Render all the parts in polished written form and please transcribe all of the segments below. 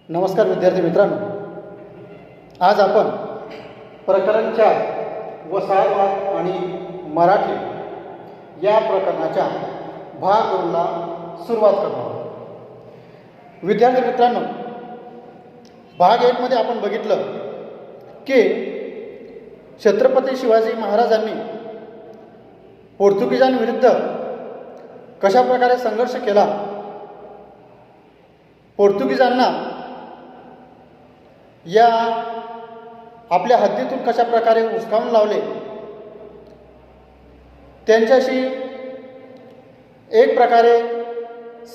नमस्कार विद्यार्थी मित्रांनो, आज आपण प्रकरण 4 वसाहतवाद आणि मराठी या प्रकरणाच्या भाग 2 ला सुरुवात करणार आहोत. विद्यार्थी मित्रांनो, भाग 1 मध्ये आपण बघितलं की छत्रपती शिवाजी महाराजांनी पोर्तुगीजांविरुद्ध कशा प्रकारे संघर्ष केला, पोर्तुगीजांना या आपल्या हद्दीतून कशा प्रकारे हुसकावून लावले, त्यांच्याशी एक प्रकारे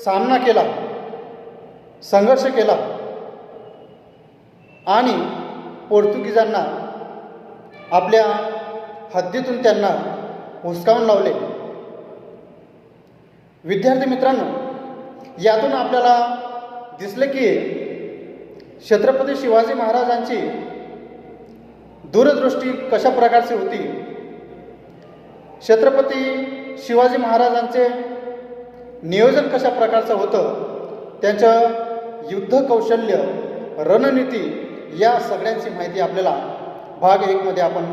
सामना केला, संघर्ष केला आणि पोर्तुगीजांना आपल्या हद्दीतून त्यांना हुसकावून लावले. विद्यार्थी मित्रांनो, यातून आपल्याला दिसले की छत्रपती शिवाजी महाराजांची दूरदृष्टी कशा प्रकारची होती. छत्रपती शिवाजी महाराजांचे नियोजन कशा प्रकारचं होतं, त्यांचं युद्ध कौशल्य, रणनीती या सगळ्यांची माहिती आपल्याला भाग 1 मध्ये आपण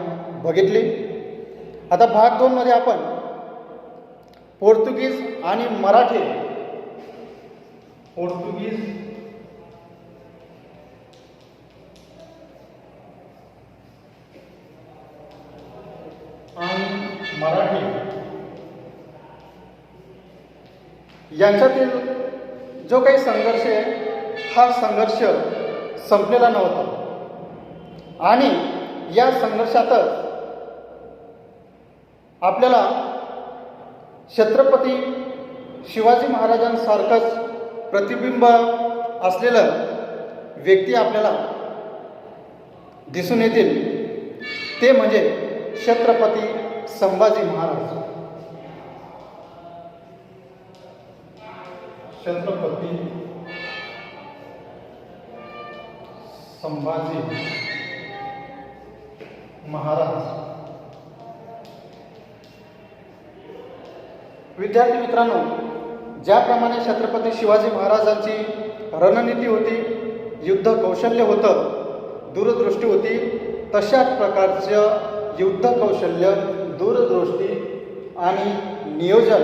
बघितली. आता भाग 2 मध्ये आपण पोर्तुगीज आणि मराठी, पोर्तुगीज आणि मराठी यांच्यातील जो काही संघर्ष आहे, हा संघर्ष संपलेला नव्हता आणि या संघर्षातच आपल्याला छत्रपती शिवाजी महाराजांसारखंच प्रतिबिंब असलेलं व्यक्ती आपल्याला दिसून येतील, ते म्हणजे छत्रपती संभाजी महाराज. छत्रपती संभाजी महाराज. विद्यार्थी मित्रांनो, ज्याप्रमाणे छत्रपती शिवाजी महाराजांची रणनीती होती, युद्ध कौशल्य होतं, दूरदृष्टी होती, तशाच प्रकारचं युद्ध कौशल्य, दूरदृष्टी आणि नियोजन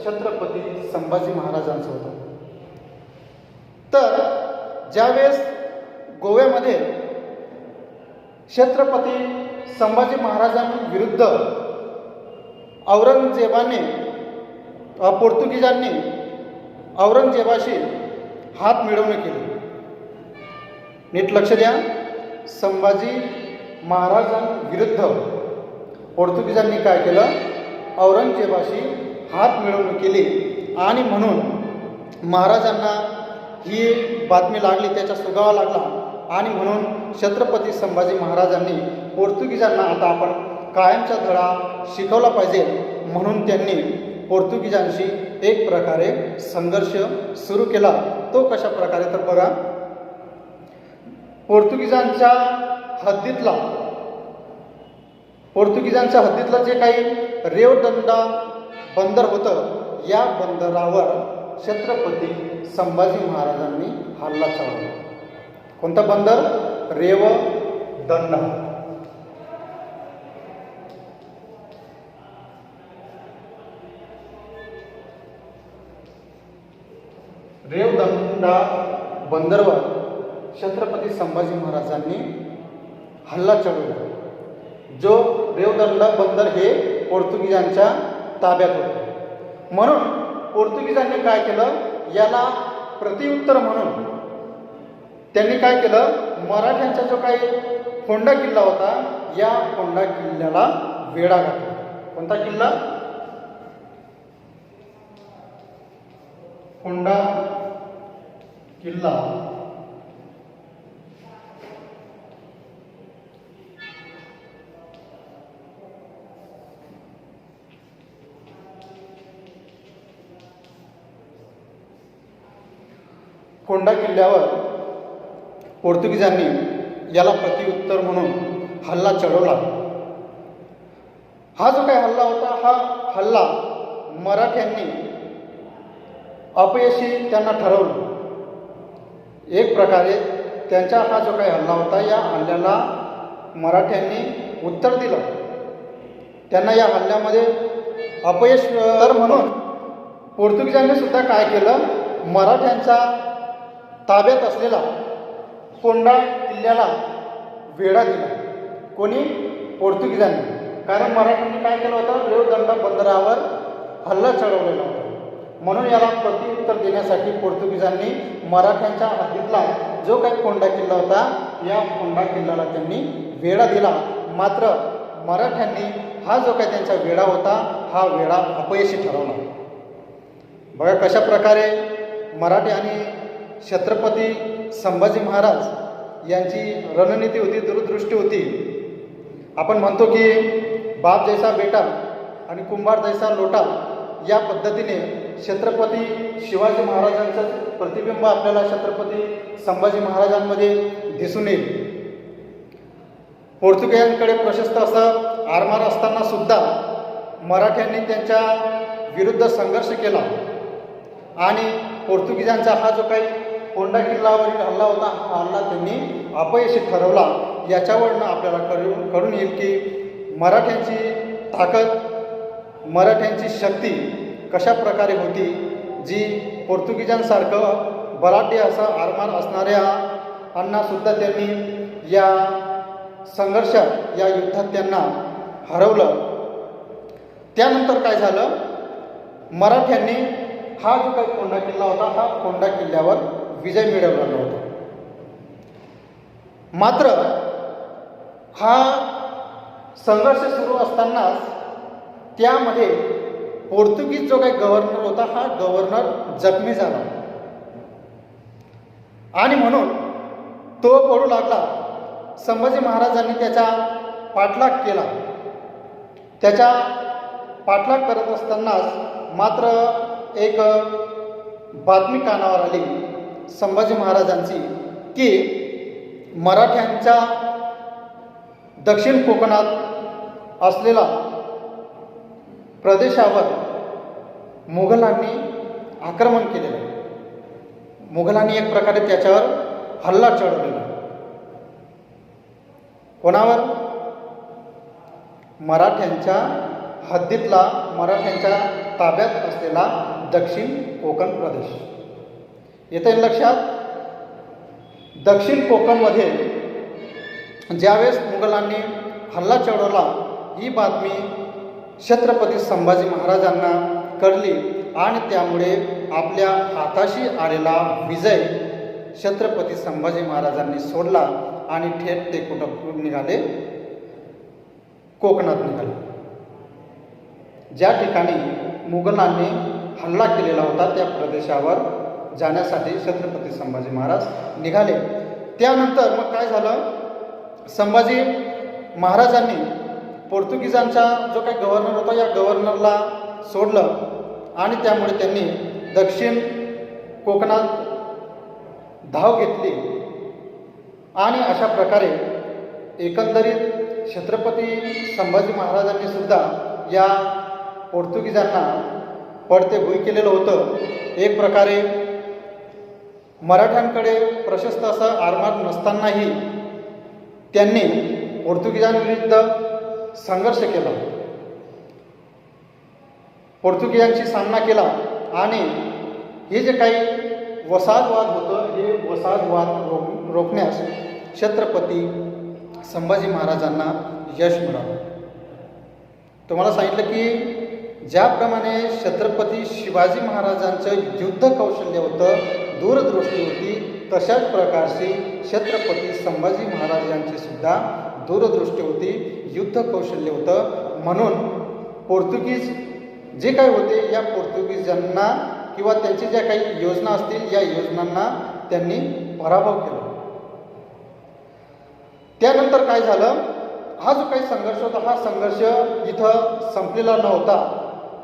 छत्रपती संभाजी महाराजांचं होतं. तर ज्यावेळेस गोव्यामध्ये छत्रपती संभाजी महाराजांविरुद्ध पोर्तुगीजांनी औरंगजेबाशी हात मिळवणी केली. नीट लक्ष द्या, संभाजी महाराजांविरुद्ध पोर्तुगीजांनी काय केलं, औरंगजेबाशी हात मिळवणी केली आणि म्हणून महाराजांना ही बातमी लागली, त्याचा सुगावा लागला आणि म्हणून छत्रपती संभाजी महाराजांनी पोर्तुगीजांना आता आपण कायमचा धडा शिकवला पाहिजे म्हणून त्यांनी पोर्तुगीजांशी एक प्रकारे संघर्ष सुरू केला. तो कशा प्रकारे तर बघा, पोर्तुगीजांच्या हद्दीतलं जे काही रेवदंडा बंदर होतं, या बंदरावर छत्रपती संभाजी महाराजांनी हल्ला चढवला. कोणता बंदर? रेवदंडा. रेवदंडा बंदरवर छत्रपती संभाजी महाराजांनी हल्ला चढवला. जो रेवदंडा बंदर हे पोर्तुगीजांच्या ताब्यात होते. म्हणून पोर्तुगीजांनी काय केलं, याला प्रत्युत्तर म्हणून त्यांनी काय केलं, मराठ्यांचा जो काही फोंडा किल्ला होता, या फोंडा किल्ल्याला वेढा घातला. कोणता किल्ला? फोंडा किल्ला. फोंडा किल्ल्यावर पोर्तुगीजांनी याला प्रत्युत्तर म्हणून हल्ला चढवला. हा जो काही हल्ला होता, हा हल्ला मराठ्यांनी अपयशी त्यांना ठरवलं. एक प्रकारे त्यांचा हा जो काही हल्ला होता, या हल्ल्याला मराठ्यांनी उत्तर दिलं. त्यांना या हल्ल्यामध्ये अपयश तर म्हणून पोर्तुगीजांनी सुद्धा काय केलं, मराठ्यांचा ताब्यात असलेला कोंढा किल्ल्याला वेढा दिला. कोणी? पोर्तुगीजांनी. कारण मराठ्यांनी काय केलं होतं, रेवदंडा बंदरावर हल्ला चढवलेला होता. म्हणून याला प्रत्युत्तर देण्यासाठी पोर्तुगीजांनी मराठ्यांच्या हद्दीतला जो काही कोंढा किल्ला होता, या कोंढा किल्ल्याला त्यांनी वेढा दिला. मात्र मराठ्यांनी हा जो काही त्यांचा वेढा होता, हा वेढा अपयशी ठरवला. बघा कशा प्रकारे मराठी आणि छत्रपती संभाजी महाराज यांची रणनीती होती, दूरदृष्टी होती. आपण म्हणतो की बाप जैसा बेटा आणि कुंभार जैसा लोटा, या पद्धतीने छत्रपती शिवाजी महाराजांचं प्रतिबिंब आपल्याला छत्रपती संभाजी महाराजांमध्ये दिसून येईल. पोर्तुगीजांकडे प्रशस्त असं आरमार असताना सुद्धा मराठ्यांनी त्यांच्या विरुद्ध संघर्ष केला आणि पोर्तुगीजांचा हा जो काही कोंढा किल्ल्यावरील हल्ला होता, हा हल्ला त्यांनी अपयशी ठरवला. याच्यावरनं आपल्याला कळून येईल की मराठ्यांची ताकद, मराठ्यांची शक्ती कशा प्रकारे होती, जी पोर्तुगीजांसारखं बलाढ्य असं आरमार असणाऱ्यांनासुद्धा त्यांनी या संघर्षात, या युद्धात त्यांना हरवलं. त्यानंतर काय झालं, मराठ्यांनी हा जो काही कोंढा किल्ला होता, हा कोंढा किल्ल्यावर विजय मिळवलेला होता. मात्र हा संघर्ष सुरू असतानाच त्यामध्ये पोर्तुगीज जो काही गव्हर्नर होता, हा गव्हर्नर जखमी झाला आणि म्हणून तो पडू लागला. संभाजी महाराजांनी त्याचा पाठलाग केला. त्याचा पाठलाग करत असतानाच मात्र एक बातमी कानावर आली संभाजी महाराजांची की मराठ्यांच्या दक्षिण कोकणात असलेला प्रदेशावर मुघलांनी आक्रमण केलेलं आहे. मुघलांनी एक प्रकारे त्याच्यावर हल्ला चढवलेला. कोणावर? मराठ्यांच्या हद्दीतला, मराठ्यांच्या ताब्यात असलेला दक्षिण कोकण प्रदेश. येतं लक्षात? दक्षिण कोकणमध्ये ज्यावेळेस मुघलांनी हल्ला चढवला, ही बातमी छत्रपती संभाजी महाराजांना कळली आणि त्यामुळे आपल्या हाताशी आलेला विजय छत्रपती संभाजी महाराजांनी सोडला आणि थेट ते कुठं निघाले? कोकणात निघाले. ज्या ठिकाणी मुघलांनी हल्ला केलेला होता, त्या प्रदेशावर जाण्यासाठी छत्रपती संभाजी महाराज निघाले. त्यानंतर मग काय झालं, संभाजी महाराजांनी पोर्तुगीजांचा जो काही गव्हर्नर होता, या गव्हर्नरला सोडलं आणि त्यामुळे त्यांनी दक्षिण कोकणात धाव घेतली आणि अशा प्रकारे एकंदरीत छत्रपती संभाजी महाराजांनी सुद्धा या पोर्तुगीजांना पडते भुई केलेलं होतं. एक प्रकारे मराठ्यांकडे प्रशस्त असं आरमार नसतानाही त्यांनी पोर्तुगीजांविरुद्ध संघर्ष केला, पोर्तुगीजांशी सामना केला आणि हे जे काही वसाहतवाद होतं, हे वसाहतवाद रोखण्यास छत्रपती संभाजी महाराजांना यश मिळालं. तुम्हाला सांगितलं की ज्याप्रमाणे छत्रपती शिवाजी महाराजांचं युद्ध कौशल्य होतं, दूरदृष्टी होती, तशाच प्रकारची छत्रपती संभाजी महाराजांची सुद्धा दूरदृष्टी होती, युद्ध कौशल्य होतं. म्हणून पोर्तुगीज जे काही होते, या पोर्तुगीजांना किंवा त्यांची ज्या काही योजना असतील, या योजनांना त्यांनी पराभव केला. त्यानंतर काय झालं, हा जो काही संघर्ष होता, हा संघर्ष इथं संपलेला नव्हता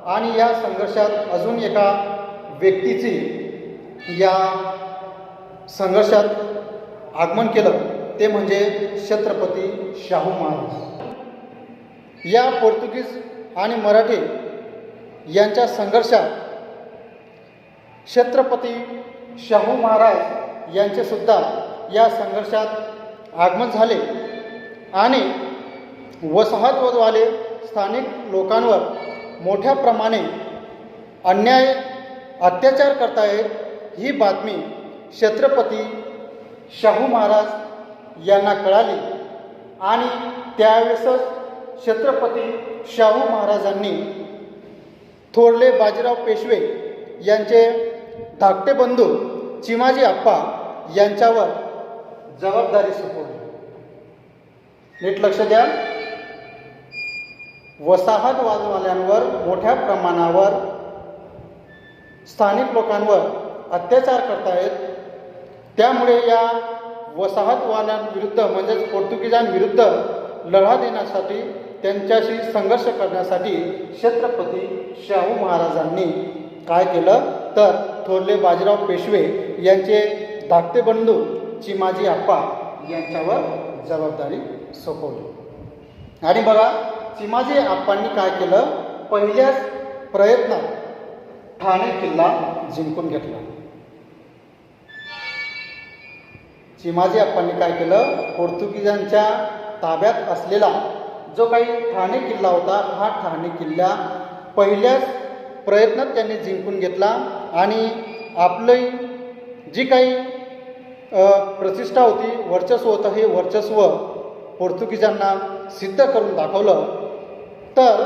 आणि या संघर्षात अजून एका व्यक्तीची या संघर्षात आगमन केलं, ते म्हणजे छत्रपती शाहू महाराज. या पोर्तुगीज आणि मराठी यांच्या संघर्षात छत्रपती शाहू महाराज यांचे सुद्धा या संघर्षात आगमन झाले आणि वसाहतवाले स्थानिक लोकांवर मोठ्या प्रमाणे अन्याय अत्याचार करतायत ही बातमी छत्रपती शाहू महाराज यांना कळाली आणि त्यावेळेसच छत्रपती शाहू महाराजांनी थोरले बाजीराव पेशवे यांचे धाकटे बंधू चिमाजी आप्पा यांच्यावर जबाबदारी सोपवली. नीट लक्ष द्या. वसाहतवादवाल्यांवर मोठ्या प्रमाणावर स्थानिक लोकांवर अत्याचार करतायत. त्यामुळे या वसाहतवाल्यांविरुद्ध म्हणजेच पोर्तुगीजांविरुद्ध लढा देण्यासाठी त्यांच्याशी संघर्ष करण्यासाठी छत्रपती शाहू महाराजांनी काय केलं तर थोरले बाजीराव पेशवे यांचे धाकटे बंधू चिमाजी आप्पा यांच्यावर जबाबदारी सोपवली. आणि बघा चिमाजी आप्पांनी काय केलं, पहिल्याच प्रयत्नात ठाणे किल्ला जिंकून घेतला. चिमाजी आप्पांनी काय केलं, पोर्तुगीजांच्या ताब्यात असलेला जो काही ठाणे किल्ला होता हा ठाणे किल्ला पहिल्याच प्रयत्नात त्यांनी जिंकून घेतला आणि आपली जी काही प्रतिष्ठा होती, वर्चस्व होतं, हे वर्चस्व पोर्तुगीजांना सिद्ध करून दाखवलं. तर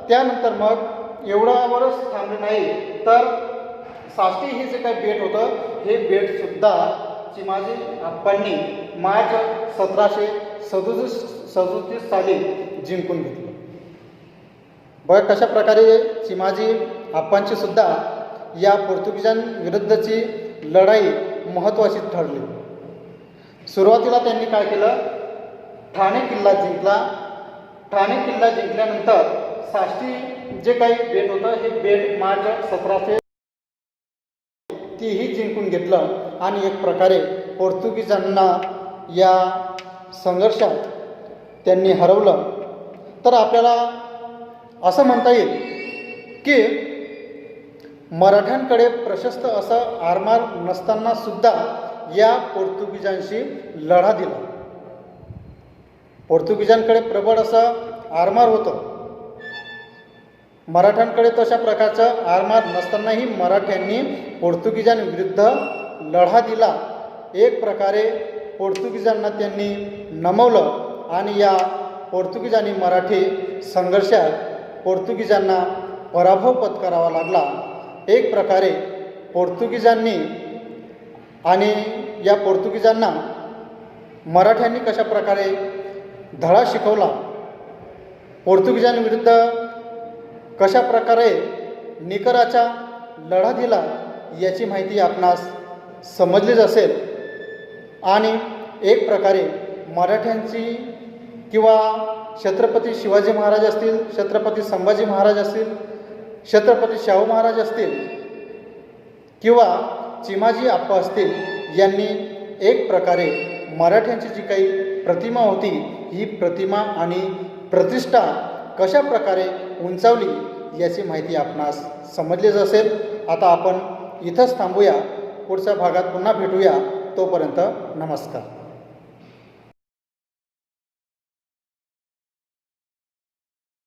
त्यानंतर मग एवढ्यावरच थांबले नाही तर साष्टी हे जे काही बेट होतं हे बेटसुद्धा चिमाजी आप्पांनी मार्च 1737 साली जिंकून घेतलं. बघा कशा प्रकारे चिमाजी आप्पांची सुद्धा या पोर्तुगीजांविरुद्धची लढाई महत्त्वाची ठरली. सुरुवातीला त्यांनी काय केलं, ठाणे किल्ला जिंकला. ठाणे किल्ला जिंकल्यानंतर साष्टी जे काही बेट होतं हे बेट मार्च 1700 तीही जिंकून घेतलं आणि एक प्रकारे पोर्तुगीजांना या संघर्षात त्यांनी हरवलं. तर आपल्याला असं म्हणता येईल की मराठ्यांकडे प्रशस्त असं आरमार नसताना सुद्धा या पोर्तुगीजांशी लढा दिला. पोर्तुगीजांकडे प्रबळ असं आरमार होतं, मराठ्यांकडे तशा प्रकारचं आरमार नसतानाही मराठ्यांनी पोर्तुगीजांविरुद्ध लढा दिला. एक प्रकारे पोर्तुगीजांना त्यांनी नमवलं आणि या पोर्तुगीज आणि मराठी संघर्षात पोर्तुगीजांना पराभव पत्करावा लागला. एक प्रकारे पोर्तुगीजांनी आणि या पोर्तुगीजांना मराठ्यांनी कशा प्रकारे धडा शिकवला, पोर्तुगीजांविरुद्ध कशा प्रकारे निकराचा लढा दिला याची माहिती आपणास समजलीच असेल. आणि एक प्रकारे मराठ्यांची किंवा छत्रपती शिवाजी महाराज असतील, छत्रपती संभाजी महाराज असतील, छत्रपती शाहू महाराज असतील किंवा चिमाजी आप्पा असतील, यांनी एक प्रकारे मराठ्यांची जी काही प्रतिमा होती ही प्रतिमा आणि प्रतिष्ठा कशा प्रकारे उंचावली याची माहिती आपणास समजलीच असेल. आता आपण इथंच थांबूया, पुढच्या भागात पुन्हा भेटूया. तोपर्यंत नमस्कार.